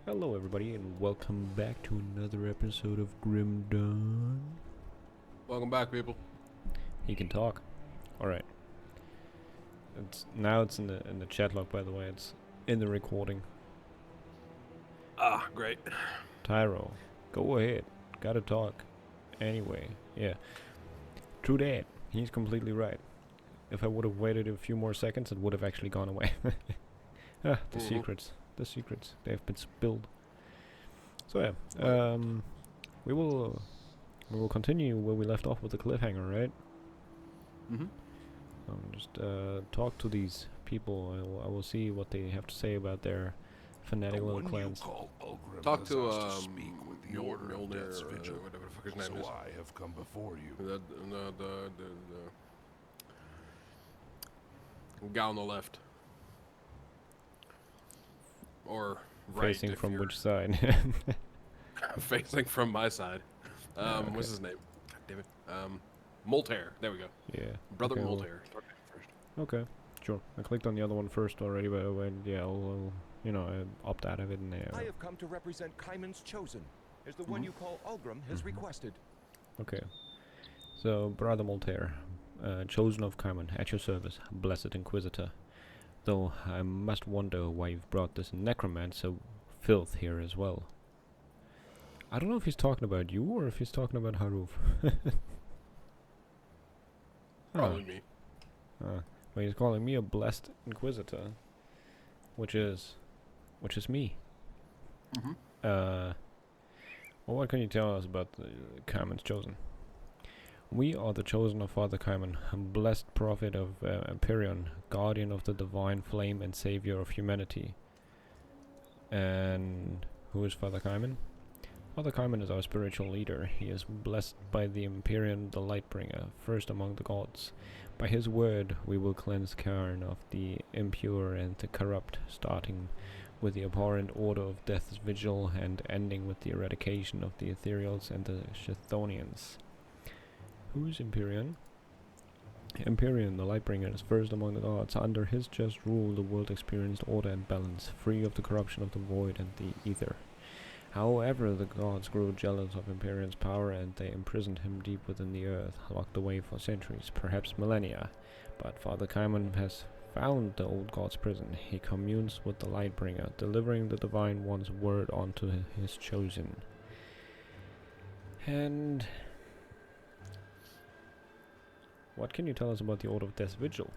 Hello, everybody, and welcome back to another episode of Grim Dawn. Welcome back, people. He can talk. All right. It's in the chat log, by the way. It's in the recording. Ah, great. Tyro, go ahead. Gotta talk. Anyway, yeah. True that. He's completely right. If I would have waited a few more seconds, it would have actually gone away. The secrets. The secrets. They have been spilled. So yeah, we will continue where we left off with the cliffhanger, right? Mm-hmm. Just talk to these people. I will see what they have to say about their fanatic little clans. Talk to speak with the order of Death's Vigil. whatever the fuck his name is. So I have come before you. The guy on the left, or right, Facing from you're which side? facing from my side. What's his name? God damn it. Moltaire. There we go. Yeah. Brother okay, well, Moltaire. Start with him first. Okay, sure. I clicked on the other one first already, but yeah, I'll I opt out of it and I have come to represent Kaiman's Chosen, as the one you call Ulgrim has requested. Okay. So, Brother Moltaire, chosen of Kaiman, at your service, blessed Inquisitor. Though I must wonder why you've brought this necromancer filth here as well. I don't know if he's talking about you or if he's talking about Haruf. Probably me. But he's calling me a blessed Inquisitor, which is me. Mm-hmm. Well, what can you tell us about the Kaiman's Chosen? We are the chosen of Father Kaiman, a blessed prophet of Empyrean, guardian of the divine flame and savior of humanity. And who is Father Kaiman? Father Kaiman is our spiritual leader. He is blessed by the Empyrean, the Lightbringer, first among the gods. By his word we will cleanse Cairn of the impure and the corrupt, starting with the abhorrent order of Death's Vigil and ending with the eradication of the Ethereals and the Chthonians. Who is Empyrean? Empyrean, the Lightbringer, is first among the gods. Under his just rule the world experienced order and balance, free of the corruption of the void and the ether. However, the gods grew jealous of Empyrean's power and they imprisoned him deep within the earth, locked away for centuries, perhaps millennia. But Father Kaiman has found the old god's prison. He communes with the Lightbringer, delivering the Divine One's word onto his chosen. And what can you tell us about the Order of Death's Vigil?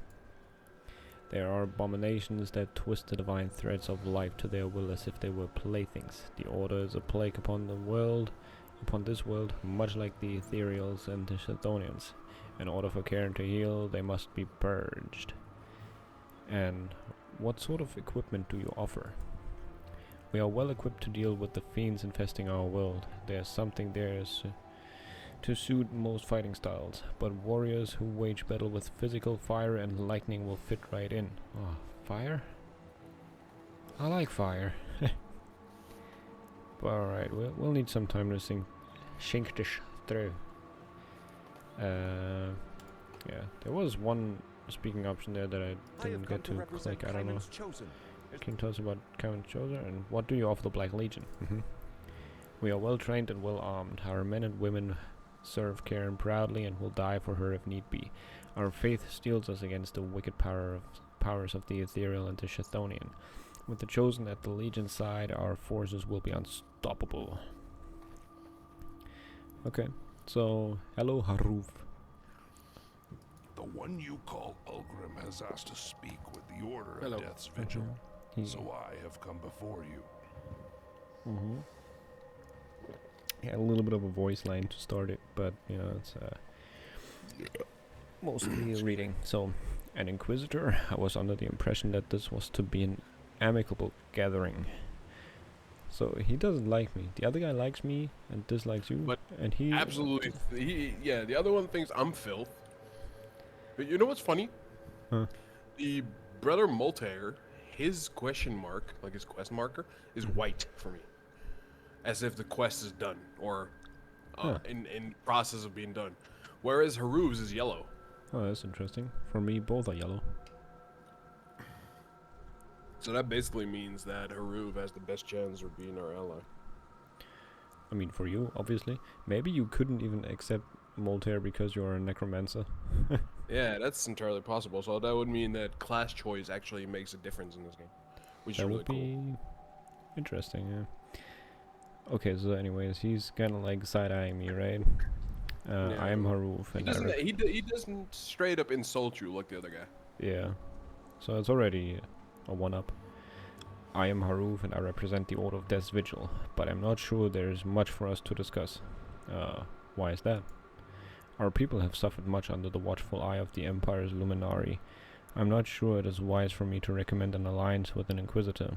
There are abominations that twist the divine threads of life to their will as if they were playthings. The Order is a plague upon this world, much like the Ethereals and the Chthonians. In order for Cairn to heal, they must be purged. And what sort of equipment do you offer? We are well equipped to deal with the fiends infesting our world. There's something there to suit most fighting styles, but warriors who wage battle with physical fire and lightning will fit right in. Oh, fire? I like fire. But alright, we'll need some time to think this through. Yeah, there was one speaking option there that I didn't get to click. I don't know. Can you tell us about Kaiman's Chosen and what do you offer the Black Legion? We are well trained and well armed. Our men and women serve Cairn proudly and will die for her if need be. Our faith steels us against the wicked powers of the Ethereal and the Chthonian. With the Chosen at the Legion's side, our forces will be unstoppable. Okay, so hello Haruf. The one you call Ulgrim has asked to speak with the Order Hello. of Death's Vigil. So I have come before you. Yeah, a little bit of a voice line to start it, but it's mostly reading. So, an Inquisitor, I was under the impression that this was to be an amicable gathering. So he doesn't like me. The other guy likes me and dislikes you, But and he Absolutely. The other one thinks I'm filth. But you know what's funny? Huh. The Brother Moltaire, his question mark, like his quest marker, is white for me. As if the quest is done, or in process of being done. Whereas Haruv's is yellow. Oh, that's interesting. For me, both are yellow. So that basically means that Haruv has the best chance of being our ally. I mean, for you, obviously. Maybe you couldn't even accept Moltaire because you're a necromancer. Yeah, that's entirely possible. So that would mean that class choice actually makes a difference in this game, which is That really would cool. be interesting, yeah. Okay, so anyways, he's kind of like side-eyeing me, right? I am Yeah. Haruf, He and I doesn't. He doesn't straight up insult you like the other guy. yeah. So it's already a one-up. I am Haruf, and I represent the Order of Death's Vigil, but I'm not sure there's much for us to discuss. Why is that? Our people have suffered much under the watchful eye of the Empire's Luminari. I'm not sure it is wise for me to recommend an alliance with an Inquisitor.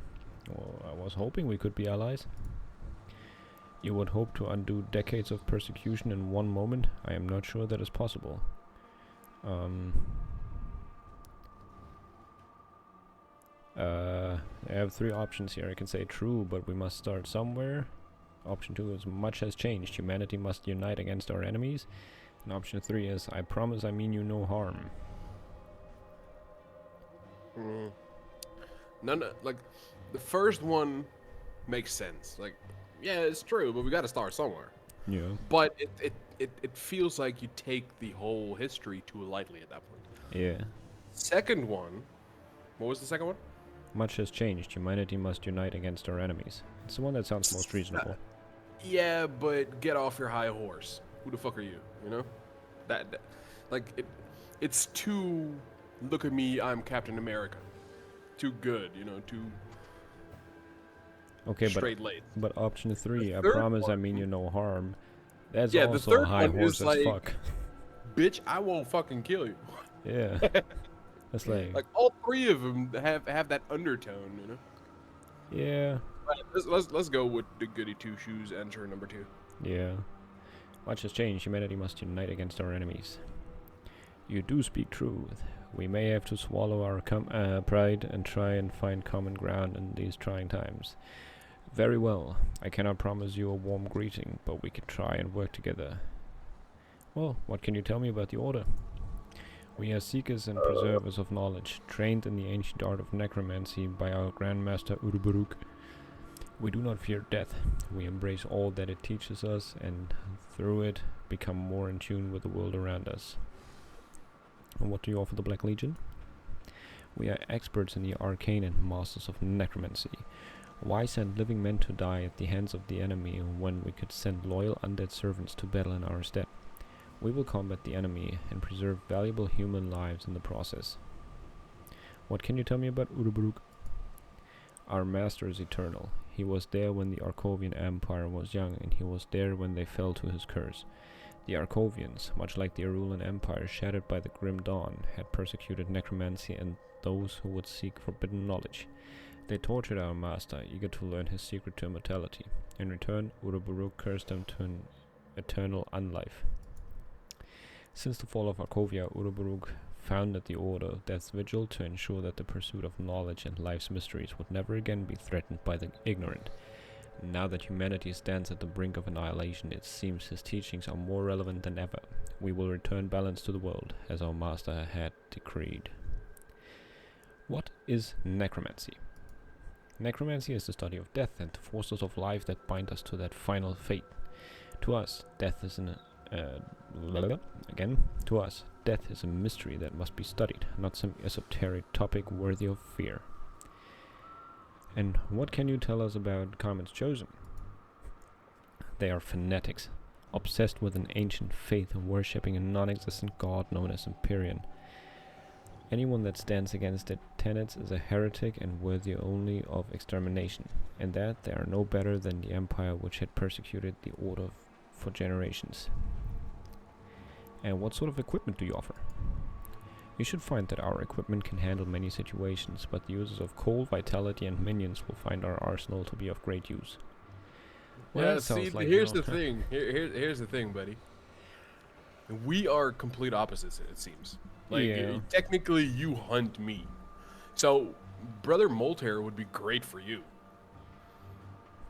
Well, I was hoping we could be allies. You would hope to undo decades of persecution in one moment? I am not sure that is possible. I have three options here. I can say true, but we must start somewhere. Option 2 is much has changed. Humanity must unite against our enemies. And option 3 is I promise I mean you no harm. Like the first one makes sense. Like, yeah, it's true, but we got to start somewhere. Yeah. But it feels like you take the whole history too lightly at that point. Yeah. Second one, what was the second one? Much has changed. Humanity must unite against our enemies. It's the one that sounds most reasonable. Yeah, but get off your high horse. Who the fuck are you? You know, like it's too. Look at me, I'm Captain America. Too good, you know, too Okay, straight laced. but option 3, I third promise I one- mean you no harm. That's Yeah, the also third a high one horse is as like- fuck. Bitch, I won't fucking kill you. Yeah. That's Like all three of them have that undertone, you know. yeah. But let's go with the goody two shoes answer number 2. Yeah. Much has changed. Humanity must unite against our enemies. You do speak truth. We may have to swallow our pride and try and find common ground in these trying times. Very well. I cannot promise you a warm greeting, but we can try and work together. Well, what can you tell me about the Order? We are seekers and preservers of knowledge, trained in the ancient art of necromancy by our Grandmaster Urburuk. We do not fear death. We embrace all that it teaches us, and through it, become more in tune with the world around us. And what do you offer the Black Legion? We are experts in the arcane and masters of necromancy. Why send living men to die at the hands of the enemy when we could send loyal undead servants to battle in our stead? We will combat the enemy and preserve valuable human lives in the process. What can you tell me about Urburuk? Our master is eternal. He was there when the Arkovian Empire was young, and he was there when they fell to his curse. The Arkovians, much like the Arulan Empire shattered by the Grim Dawn, had persecuted necromancy and those who would seek forbidden knowledge. They tortured our master, eager to learn his secret to immortality. In return, Urburuk cursed them to an eternal unlife. Since the fall of Arkovia, Urburuk founded the Order of Death's Vigil to ensure that the pursuit of knowledge and life's mysteries would never again be threatened by the ignorant. Now that humanity stands at the brink of annihilation, it seems his teachings are more relevant than ever. We will return balance to the world, as our master had decreed. What is necromancy? Necromancy is the study of death and the forces of life that bind us to that final fate. To us, death is death is a mystery that must be studied, not some esoteric topic worthy of fear. And what can you tell us about Carmen's Chosen? They are fanatics, obsessed with an ancient faith and worshipping a non-existent god known as Empyrean. Anyone that stands against their tenets is a heretic and worthy only of extermination, and that they are no better than the empire which had persecuted the Order for generations. And what sort of equipment do you offer? You should find that our equipment can handle many situations, but the users of cold, vitality, and minions will find our arsenal to be of great use. Well, Yeah, that sounds see, like here's no- the thing. Here's the thing, buddy. We are complete opposites, it seems. Like, Yeah. technically, you hunt me. So, Brother Moltaire would be great for you.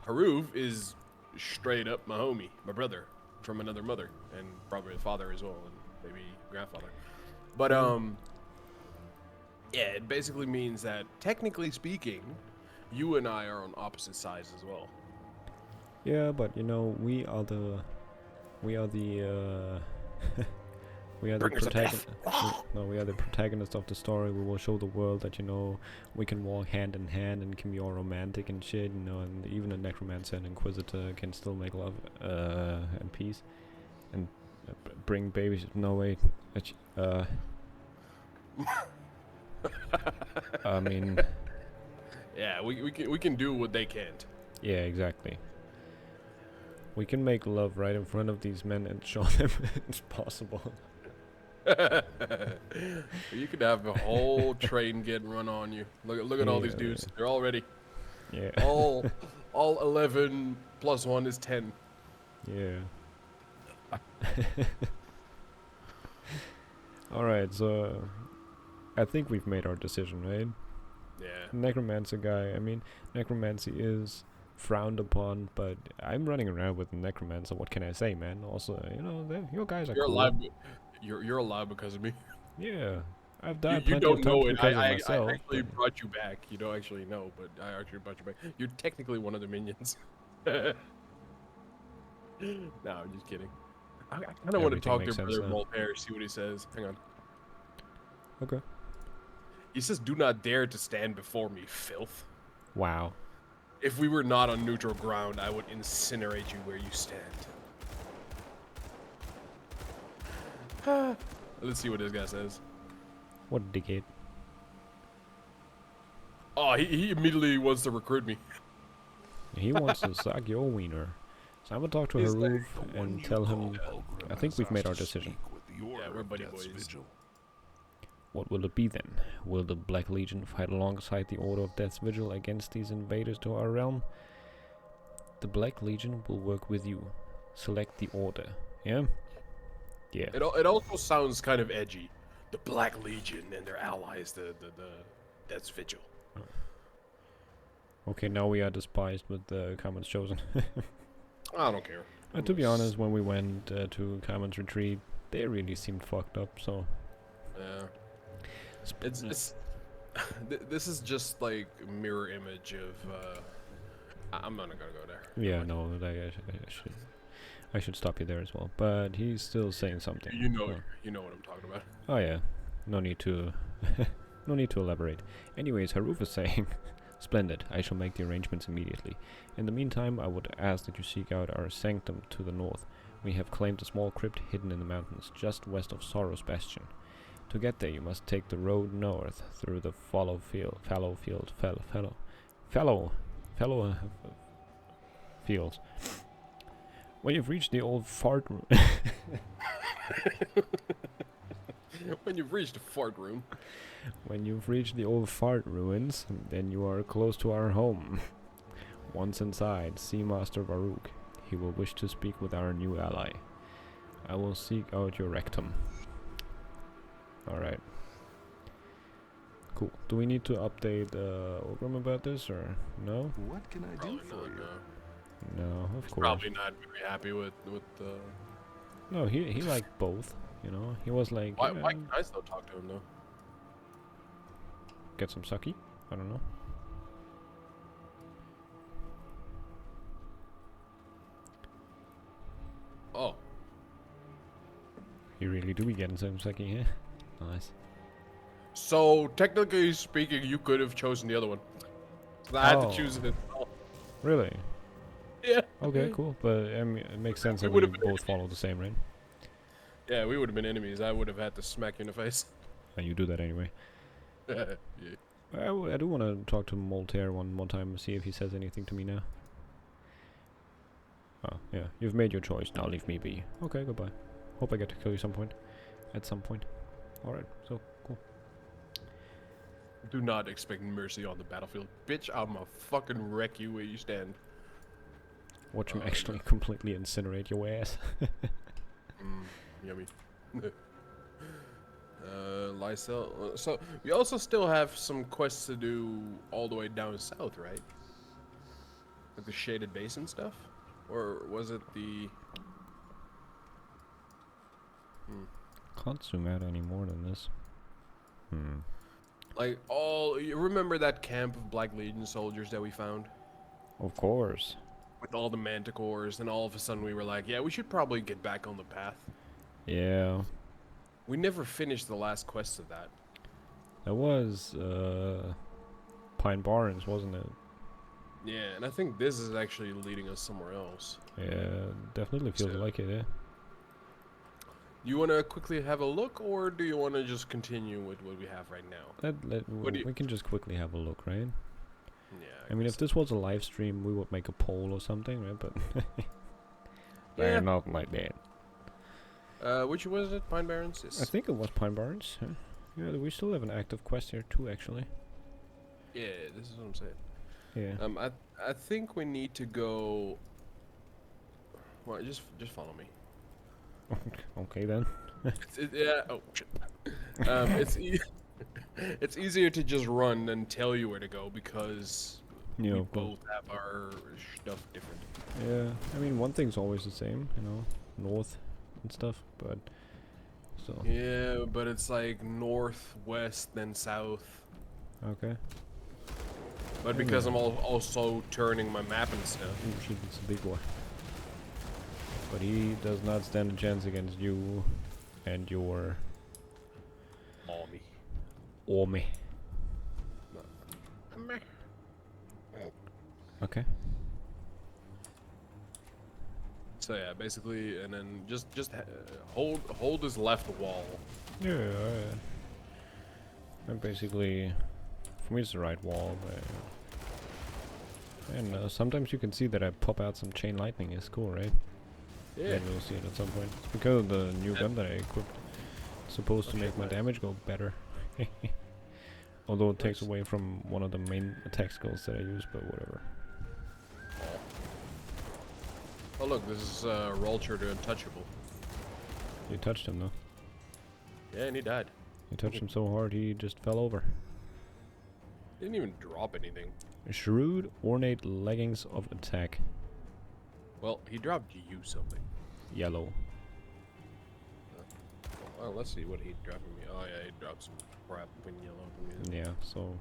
Haruv is straight up my homie, my brother, from another mother, and probably a father as well, and maybe grandfather. But, Yeah, it basically means that, technically speaking, you and I are on opposite sides as well. Yeah, but you know, we are the we are the Bringers of protagonist. death. No, we are the protagonist of the story. We will show the world that you know we can walk hand in hand and can be all romantic and shit. You know, and even a necromancer and inquisitor can still make love and peace and bring babies. No wait, I mean, Yeah, we can do what they can't. yeah, exactly. We can make love right in front of these men and show them it's possible. You could have a whole train getting run on you. Look at all these Yeah, dudes. They're all ready. Yeah. All 11 plus 1 is 10. Yeah. Alright, so I think we've made our decision, right? Yeah. Necromancer guy, I mean, necromancy is frowned upon, but I'm running around with a necromancer, what can I say, man? Also, you know, your guys are You're cool. alive. You're alive because of me. Yeah. I've You, died you plenty of don't times know it. because of I myself. actually but brought you back. You don't actually know, but I actually brought you back. You're technically one of the minions. No, I'm just kidding. I kind of want to Everything talk to makes sense Brother now. Voltaire, see what he says. Hang on. Okay. He says, "Do not dare to stand before me, filth. Wow. If we were not on neutral ground, I would incinerate you where you stand." Let's see what this guy says. What a dickhead. Oh, he immediately wants to recruit me. He wants to suck your wiener. So I'm gonna talk to He's like, Haruf The one and you tell call him Ulgrim I think has we've made asked our to decision. speak with the Order we're of buddy Death's boys. Vigil. What will it be then? Will the Black Legion fight alongside the Order of Death's Vigil against these invaders to our realm? The Black Legion will work with you. Select the Order. Yeah? Yeah. It also sounds kind of edgy. The Black Legion and their allies, the Death's Vigil. Okay, now we are despised with the Kamen's Chosen. I don't care. To be honest, when we went to Kamen's Retreat, they really seemed fucked up, so... Yeah. It's this is just like a mirror image of I'm not gonna go there. Yeah, no, I should stop you there as well. But he's still saying something. You know Oh. you know what I'm talking about. Oh yeah, no need to, no need to elaborate. Anyways, Haruf is saying, "Splendid. I shall make the arrangements immediately. In the meantime, I would ask that you seek out our sanctum to the north. We have claimed a small crypt hidden in the mountains, just west of Sorrow's Bastion. To get there, you must take the road north through the fallow fields. When you've reached the old fart room." When you've reached the fart room. When you've reached the old fart ruins, then you are close to our home. Once inside, see Master Varuk. He will wish to speak with our new ally. I will seek out your rectum. Alright. Cool. Do we need to update Ogrim about this, or no? What can I do Probably for not. you? No, of course. Probably not very happy with No, he liked both, you know? He was like, why yeah, can I still talk to him though? get some sucky? I don't know. Oh. You really do be getting some sucky, yeah? Nice. So technically speaking, you could have chosen the other one. So I had Oh. to choose it. Really? Yeah. Okay, cool. But I mean, it makes sense We that we would've been both follow the same, right? Yeah, we would have been enemies. I would have had to smack you in the face. And you do that anyway. Yeah. I do want to talk to Moltaire one more time and see if he says anything to me now. Oh, yeah. You've made your choice. Now leave me be. Okay, goodbye. Hope I get to kill you some point. At some point. Alright, so, cool. Do not expect mercy on the battlefield. Bitch, I'ma fucking wreck you where you stand. Watch him Oh, actually completely incinerate your ass. Yummy. Lysel. So, we also still have some quests to do all the way down south, right? Like the Shaded Basin stuff? Or was it the... Can't zoom out any more than this. Like all, you remember that camp of Black Legion soldiers that we found Of course. with all the manticores, and all of a sudden we were like, yeah, we should probably get back on the path. Yeah. We never finished the last quest of that. That was Pine Barrens, wasn't it? Yeah, and I think this is actually leading us somewhere else. Yeah, definitely feels So- like it, yeah. You want to quickly have a look, or do you want to just continue with what we have right now? What do you- We can just quickly have a look, right? Yeah. I mean, if this was a live stream, we would make a poll or something, right? But Yeah. not like that. Which was it? Pine Barrens? Yes. I think it was Pine Barrens. Huh? Yeah, we still have an active quest here too, actually. Yeah, this is what I'm saying. Yeah. I think we need to go. Well, just follow me. Okay then. Yeah. Oh shit. It's easier to just run than tell you where to go because Yeah, we of course. both have our stuff different. Yeah. I mean, one thing's always the same, you know, north and stuff, but so Yeah, but it's like north, west, then south. okay. But because I'm also turning my map and stuff. Oh shit, it's a big boy. But he does not stand a chance against you and your Army. army. Okay. So yeah, basically, and then just hold this left wall. Yeah. And basically, for me, it's the right wall. But and sometimes you can see that I pop out some chain lightning. It's cool, right? Yeah. And you'll see it at some point. It's because of the new gun that I equipped. It's supposed to Okay, make my nice. damage go better. Although it takes Nice. away from one of the main attack skills that I use, but whatever. Oh look, this is Rolcher the Untouchable. You touched him though. Yeah, and he died. You touched him so hard he just fell over. Didn't even drop anything. Shrewd, ornate leggings of attack. Well, he dropped you something. Yellow. Well, let's see what he dropped me. Oh yeah, he dropped some crap in yellow for me. Yeah, so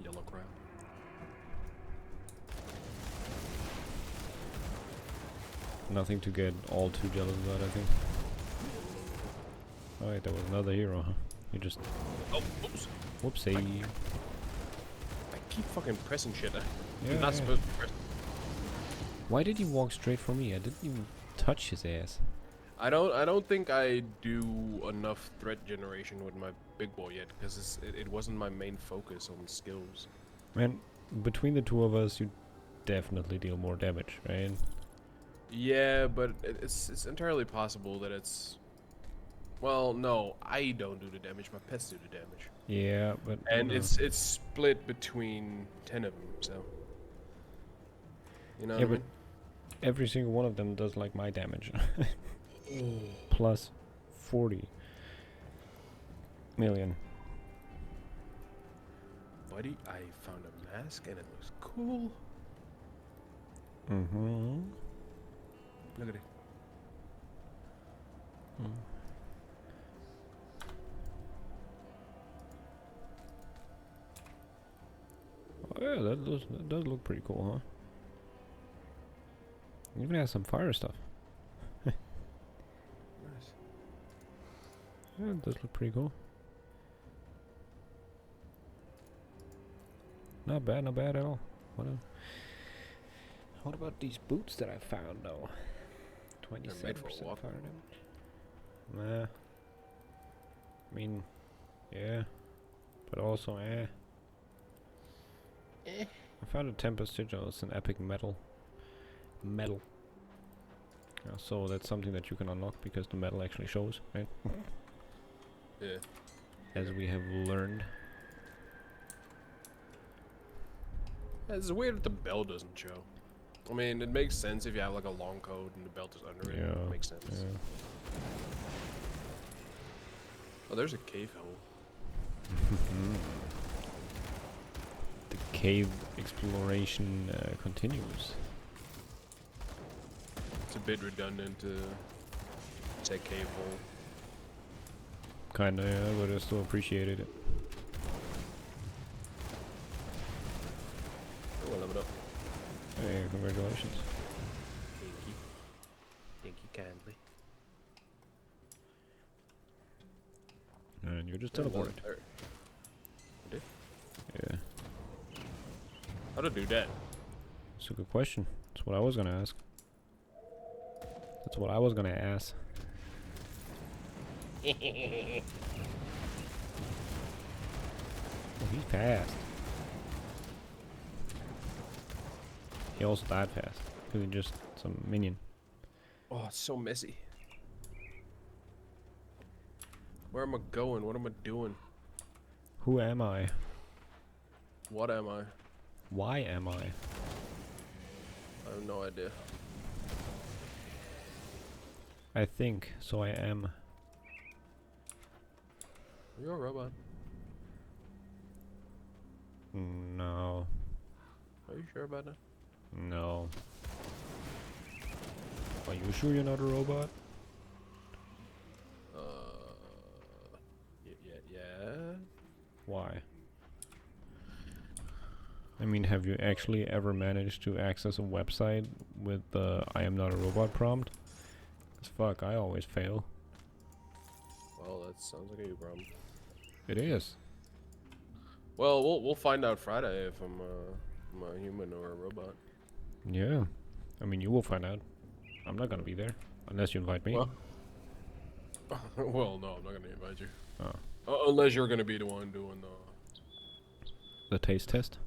Yellow crap. nothing to get all too jealous about, I think. Alright, there was another hero, huh? You just Oh, oops. whoopsie. I keep fucking pressing shit. I'm Yeah, not yeah. supposed to press. Why did he walk straight for me? I didn't even touch his ass. I don't think I do enough threat generation with my big boy yet because it wasn't my main focus on skills. Man, between the two of us, you definitely deal more damage, right? Yeah, but it's entirely possible that it's. Well, no, I don't do the damage. My pets do the damage, Yeah, but and you know. it's split between 10 of them. So. You know Yeah, what I but mean? every single one of them does like my damage. Plus 40 million. Buddy, I found a mask and it looks cool. Mm-hmm. Look at it. Oh, yeah, that does look pretty cool, huh? It even has some fire stuff. Nice. Yeah, it does look pretty cool. Not bad at all. What about these boots that I found though? They're made for 27% fire walking. damage. Nah. I mean, yeah. But also, I found a Tempest Sigil. It's an epic metal. Yeah, so that's something that you can unlock because the metal actually shows, right? Yeah. As we have learned. It's weird that the belt doesn't show. I mean, it makes sense if you have like a long coat and the belt is under it. Yeah. It makes sense. Yeah. Oh, there's a cave hole. The cave exploration continues. It's a bit redundant to say cave hole. Kinda, yeah, but I still appreciated it. congratulations. Thank you. Thank you kindly. And you just teleported. Did? Yeah. How to do that? That's a good question. That's what I was gonna ask. That's what I was gonna ask. Oh, he's fast. He also died fast. Because he's just some minion. Oh, it's so messy. Where am I going? What am I doing? Who am I? What am I? Why am I? I have no idea. I think, so I am. You're a robot. No. Are you sure about that? No. Are you sure you're not a robot? Yeah. Why? I mean, have you actually ever managed to access a website with the I am not a robot prompt? 'Cause fuck, I always fail. Well, that sounds like a you problem. It is. Well, we'll find out Friday if I'm a human or a robot. Yeah. I mean, you will find out. I'm not gonna be there. Unless you invite me. Well, well, no, I'm not gonna invite you. Oh. Unless you're gonna be the one doing The taste test?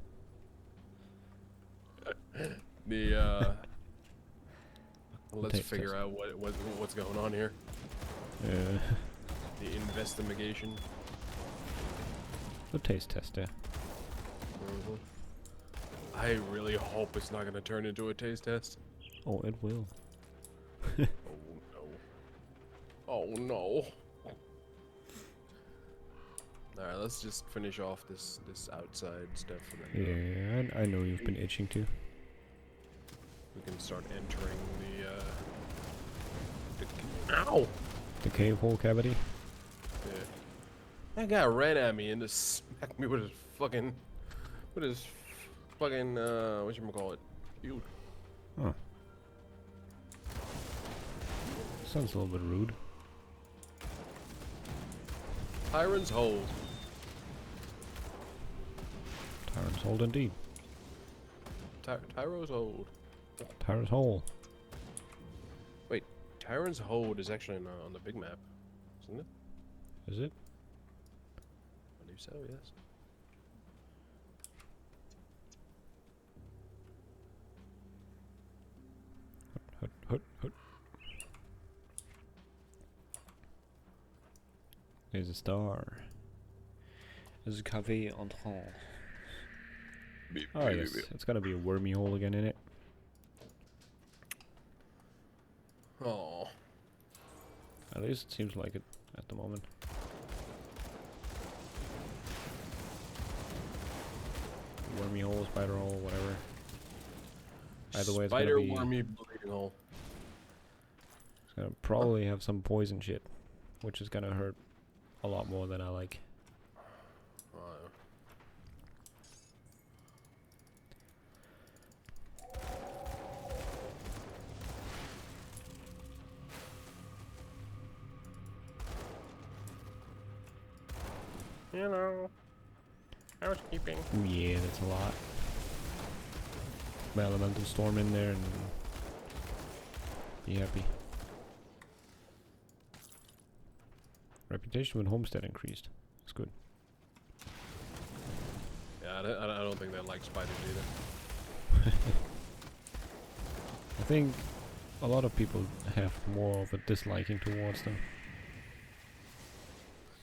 the let's taste figure test. out what's going on here. Yeah. The investigation. The taste test, yeah. I really hope it's not gonna turn into a taste test. Oh, it will. Oh no. Alright, let's just finish off this outside stuff and then Yeah, I know you've been itching to. we can start entering the ow! The cave hole cavity? Yeah. That guy ran at me and just smacked me with his fucking whatchamacallit? Shield. Oh. Sounds a little bit rude. Tyrant's Hold. Tyrant's Hold indeed. Tyro's Hold. Tyrant's Hole. Wait, Tyrant's Hold is actually on the big map, isn't it? Is it? I believe so, yes. Hut, hut, hut. There's a star. There's a café entrant. Oh yes, it's gotta be a wormy hole again in it. Oh. At least it seems like it at the moment. Wormy hole, spider hole, whatever. Either way, it's gonna Spider be. wormy bleeding hole. It's gonna probably have some poison shit, which is gonna hurt a lot more than I like. You know, housekeeping. Ooh, yeah, that's a lot. Elemental storm in there and be happy. Reputation with Homestead increased. That's good. Yeah, I don't think they like spiders either. I think a lot of people have more of a disliking towards them.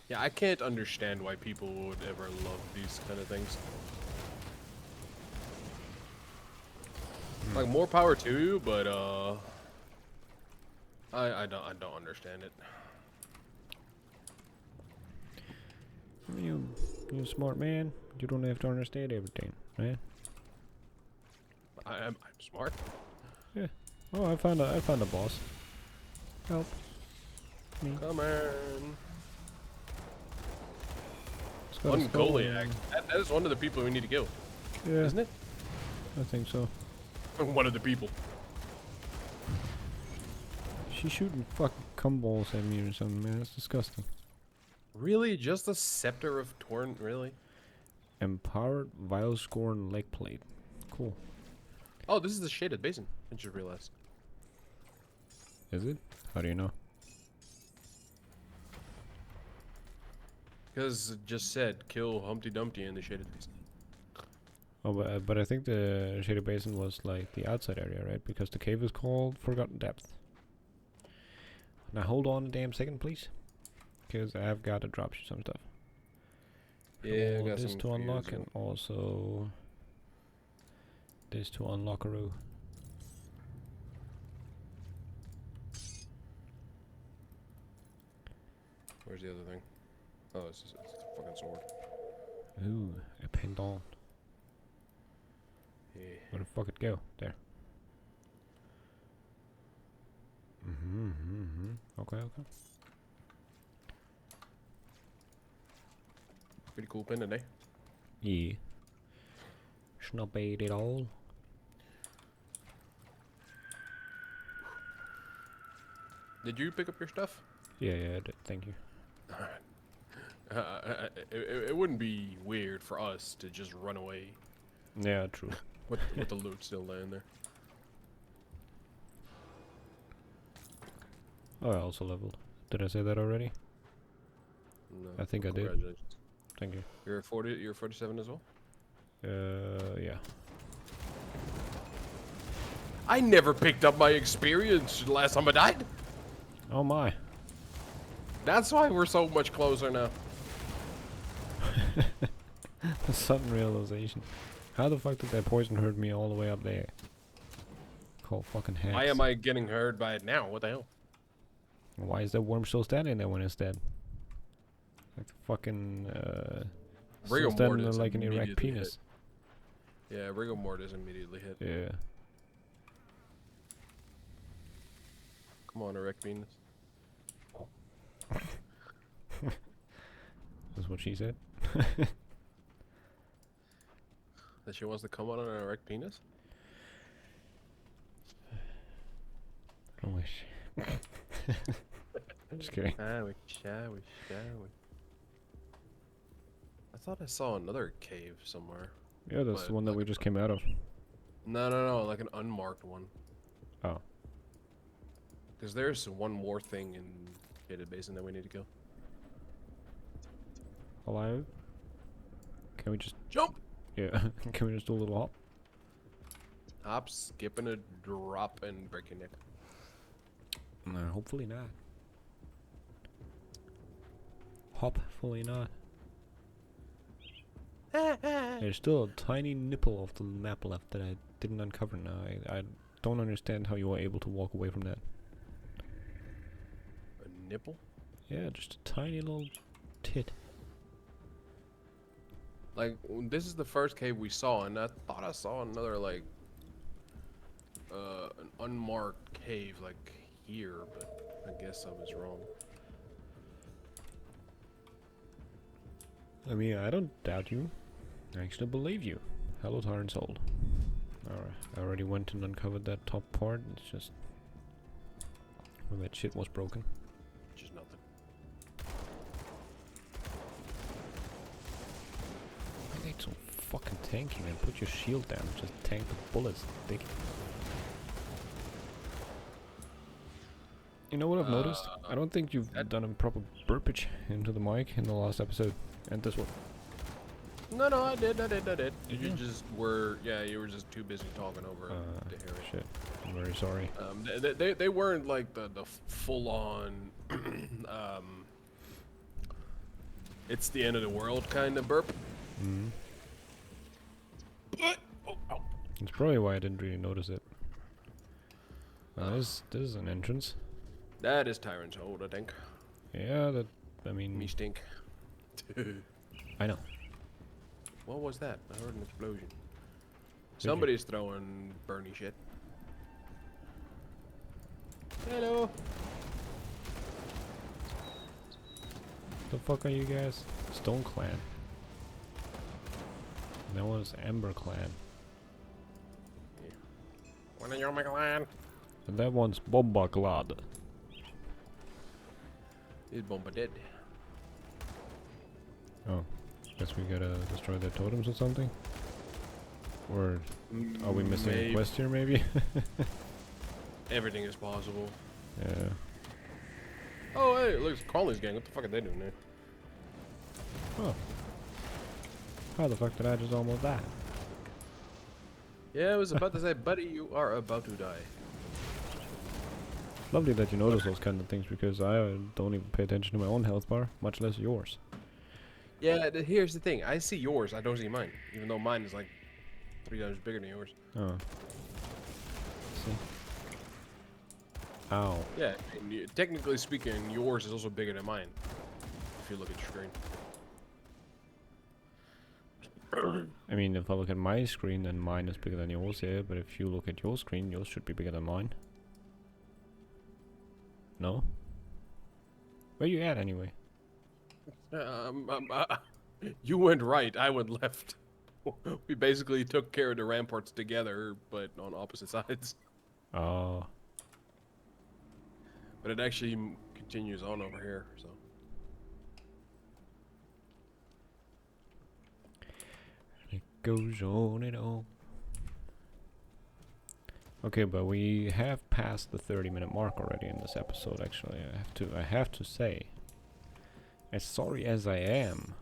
Yeah, I can't understand why people would ever love these kind of things. Like, more power to you, but I don't understand it. You're a smart man. You don't have to understand everything, right? I'm smart. Yeah. Oh, I found a boss. Help me. Come on. It's got a One skull Goliath. and- That is one of the people we need to kill, Yeah, isn't it? I think so. One of the people. She's shooting fucking cum balls at me or something, man. That's disgusting. Really? Just a scepter of Torn? Really? Empowered Vilescorn leg plate. Cool. Oh, this is the shaded basin. I just realized. Is it? How do you know? Because it just said kill Humpty Dumpty in the shaded basin. Oh, but I think the shaded basin was like the outside area, right? Because the cave is called Forgotten Depth. Now hold on a damn second, please. Because I've got to drop you some stuff. Yeah, I All got this some to for you unlock as and also this to unlock a row. Where's the other thing? Oh, it's the fucking sword. Ooh, a pendant. Yeah. Where the fuck it go? There. Okay, okay. Pretty cool pendant, eh? Yeah. It's not bad at all. Did you pick up your stuff? Yeah, I did. Thank you. It wouldn't be weird for us to just run away Yeah, true. with the loot still laying there. Oh, I also leveled. Did I say that already? No. I think I did. Congratulations. Thank you. You're 40. You're 47 as well. Yeah. I never picked up my experience the last time I died. Oh my. That's why we're so much closer now. A sudden realization. How the fuck did that poison hurt me all the way up there? Call fucking hacks. Why am I getting hurt by it now? What the hell? Why is that worm still standing there when it's dead? Like the fucking still Rigor standing mortis there like an erect immediately penis. Yeah, rigor mortis immediately hit. Yeah. Come on, erect penis. That's what she said. That she wants to come on an erect penis? I wish. Just kidding. I wish. I thought I saw another cave somewhere. Yeah, that's the But one that like we just came out of. No, like an unmarked one. Oh. Because there's one more thing in Shaded Basin that we need to kill. Hello? Can we just... Jump! Yeah, can we just do a little hop? Hop, skip, and a drop, and break your neck. No, hopefully not. Hopefully not. There's still a tiny nipple of the map left that I didn't uncover now. I don't understand how you were able to walk away from that. A nipple? Yeah, just a tiny little tit. Like, this is the first cave we saw, and I thought I saw another, like, an unmarked cave, like, here, but I guess I was wrong. I mean, I don't doubt you. I actually believe you. Hello, Tyrant's Hold. Alright, I already went and uncovered that top part. It's just where that shit was broken. Just nothing. I need some fucking tanking, man. Put your shield down. Just tank the bullets, dick. You know what I've noticed? I don't think you've done a proper burpage into the mic in the last episode. And this one. No, I did. Did You you? just were, yeah, you were just too busy talking over to hear it. Shit. I'm very sorry. They weren't like the full on it's the end of the world kind of burp. Mm. Oh, ow. That's probably why I didn't really notice it. This is an entrance. That is Tyrant's Hold, I think. Yeah, that, I mean... Me stink. I know. What was that? I heard an explosion. Somebody's throwing Bernie shit. Hello. The fuck are you guys? Stone Clan. That was Ember Clan. When are you make a land? And that one's Bomba Glad. Is Bomba dead? Oh, guess we gotta destroy their totems or something? Or are we missing a Maybe. quest here, maybe? Everything is possible. Yeah. Oh, hey, look, it's Crawley's gang. What the fuck are they doing there? Oh. How the fuck did I just almost die? Yeah, I was about to say, buddy, you are about to die. Lovely that you notice those kind of things because I don't even pay attention to my own health bar, much less yours. Yeah, here's the thing. I see yours. I don't see mine. Even though mine is like 3 times bigger than yours. Oh. See? Ow. Yeah, and technically speaking, yours is also bigger than mine. If you look at your screen. I mean, if I look at my screen, then mine is bigger than yours, yeah, but if you look at your screen, yours should be bigger than mine. No? Where you at, anyway? You went right, I went left. We basically took care of the ramparts together, but on opposite sides. Oh. But it actually continues on over here, so. It goes on and on. Okay, but we have passed the 30-minute mark already in this episode, actually. I have to say. As sorry as I am.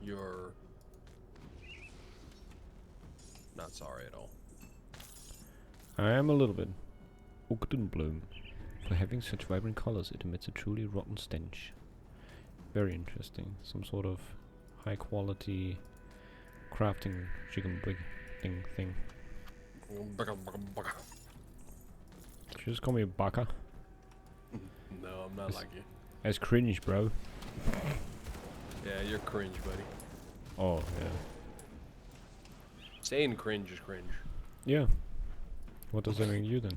You're not sorry at all. I am a little bit. Bloom. For having such vibrant colors, it emits a truly rotten stench. Very interesting. Some sort of high quality crafting chicken big thing. Did you just call me a baka? No, I'm not like you. That's cringe, bro. Yeah, you're cringe, buddy. Oh, yeah. Saying cringe is cringe. Yeah. What does that mean to you then?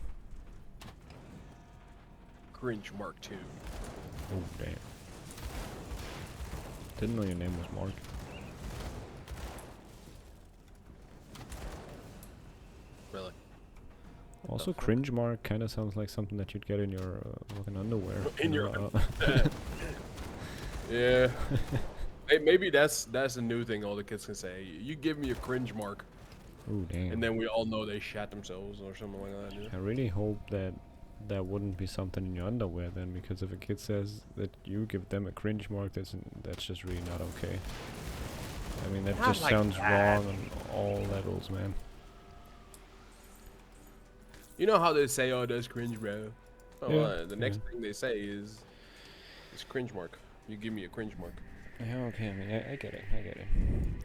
Cringe Mark II. Oh, damn. Didn't know your name was Mark. Really? Also, fuck? cringe mark kind of sounds like something that you'd get in your fucking underwear. In you your know, Yeah. Hey, maybe that's a new thing all the kids can say. You give me a cringe mark, oh, damn. and then we all know they shat themselves or something like that. You know? I really hope that that wouldn't be something in your underwear then, because if a kid says that you give them a cringe mark, that's just really not okay. I mean, that Not just like sounds that. wrong on all levels, man. You know how they say, "Oh, that's cringe, bro." Oh, Yeah, the next yeah. thing they say is cringe mark. You give me a cringe mark. Yeah, okay, I mean, I get it,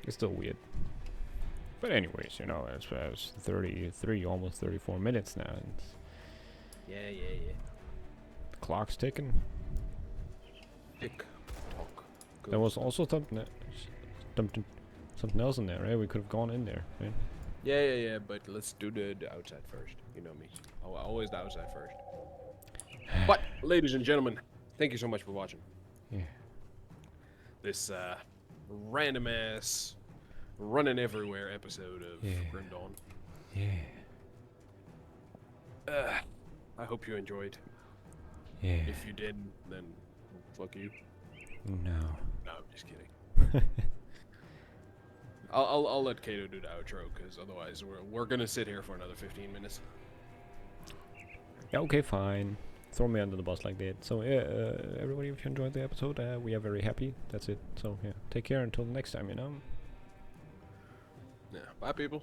It's still weird. But anyways, you know, it's 33, almost 34 minutes now, and Yeah. the clock's ticking. Tick tock. There was also something else in there, right? We could have gone in there, right? Yeah. But let's do the outside first. You know me. Always the outside first. But, ladies and gentlemen, thank you so much for watching Yeah. this random ass, running everywhere episode of Yeah. Grim Dawn. Yeah. I hope you enjoyed. Yeah. If you didn't, then fuck you. No. No, I'm just kidding. I'll let Kato do the outro, because otherwise we're gonna sit here for another 15 minutes. Yeah, okay, fine. Throw me under the bus like that. So, yeah, everybody, if you enjoyed the episode, we are very happy. That's it. So, yeah, take care until next time, you know? Yeah, bye people.